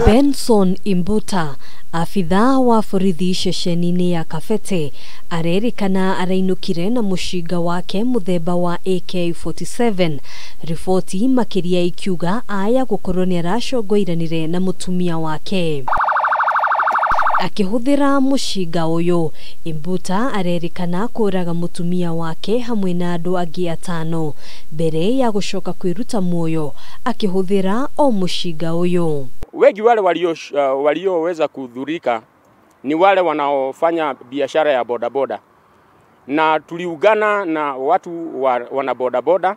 Benson Imbuta, afithaa wa borithi ceceni-ini ya Kabete, arerikana arainukire na mushiga wake muthemba wa AK-47. Ripoti makiria ikiuga aya gukorwo ni aracongwairanire na mutumia wake. Akihuthira mushiga uyu, Imbuta arerikana kuraga mutumia wake hamwe na andu angi atano mbere ya gucoka kwiruta muoyo akihuthira o mushiga uyu. Wengi wale walioweza kudhurika ni wale wanaofanya biashara ya bodaboda, na tuliungana na watu wana bodaboda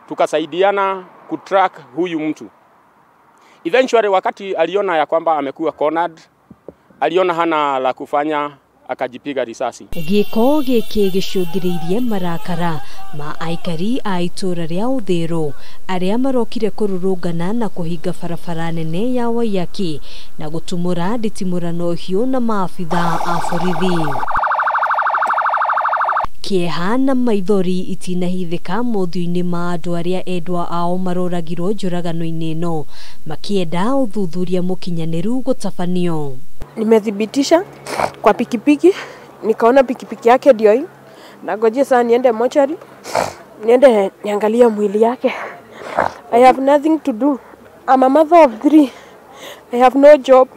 tukasaidiana kutrack huyu mtu. Eventually wakati aliona ya kwamba amekuwa cornered, aliona hana la kufanya, akajipiga risasi. Giko giki gicungiririe marakara ma aikari a itura ria Uthiru aria marokire kururungana na kuhinga barabara nene ya Waiyaki na gutumura nditimurano hiu na maafitha a borithi. Kieha na maithori itinahithika muthiu-ini ma andu aria endwa ao maroragirwo njuragano-ini ino makienda uthuthuria mukinyaniru gutabanio. Nimethibitisha kwa pikipiki, nikaona pikipiki yake ndio hii. Nangojea sana niende mochari, niende niangalia mwili yake. I have nothing to do. I'm a mother of 3. I have no job.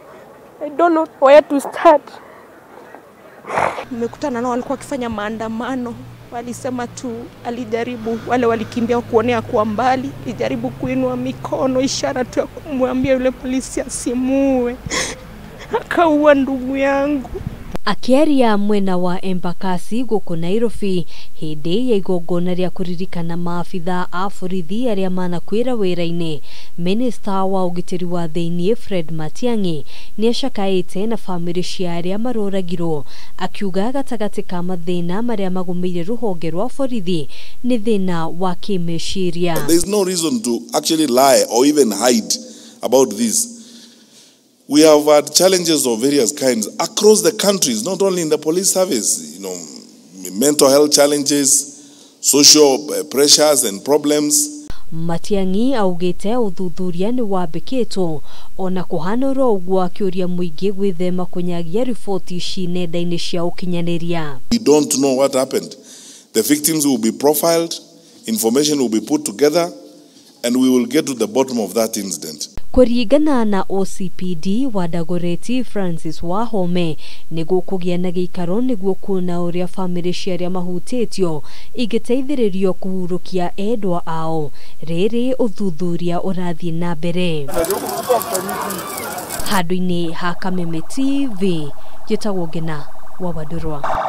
I don't know where to start. Nimekutana nao walikuwa wakifanya maandamano. Walisema tu alijaribu, wale walikimbia kuonea kwa mbali, alijaribu kuinua mikono ishara tu ya kumwambia yule polisi asimue. Akaua ndugu yangu. Akiaria mwena wa Embakasi guku Nairobi hindi ya igongona ria kuririkana maafitha a borithi aria manakwira wira-ini, Minista wa ugitiri wa thiini Fred Matiang'i ni acakaite na family cia aria maroragirwo, akiuga gatagati ka mathina maria magumeire ruhonge rwa borithi ni thina wa kimeciria. There is no reason to actually lie or even hide about this. We have had challenges of various kinds across the countries, not only in the police service, mental health challenges, social pressures and problems. Matiang'i augite uthuthuria ni wambikitwo ona kuhanura uguo akiuria muingi gwithema kunyagia ripoti ici nenda-ini cia ukinyaniria. We don't know what happened. The victims will be profiled, information will be put together, and we will get to the bottom of that incident. Kuringana na OCPD wa Dagoretti Francis Wahome ni gukugia na giikaro niguo kuona uria family cia aria mahutitio igiteithiririo kuhurukia endwa ao. Riri uthuthuria urathie na mbere. Handu-ini ha Kameme TV, Gitagwo Ngina wa Wadurwa.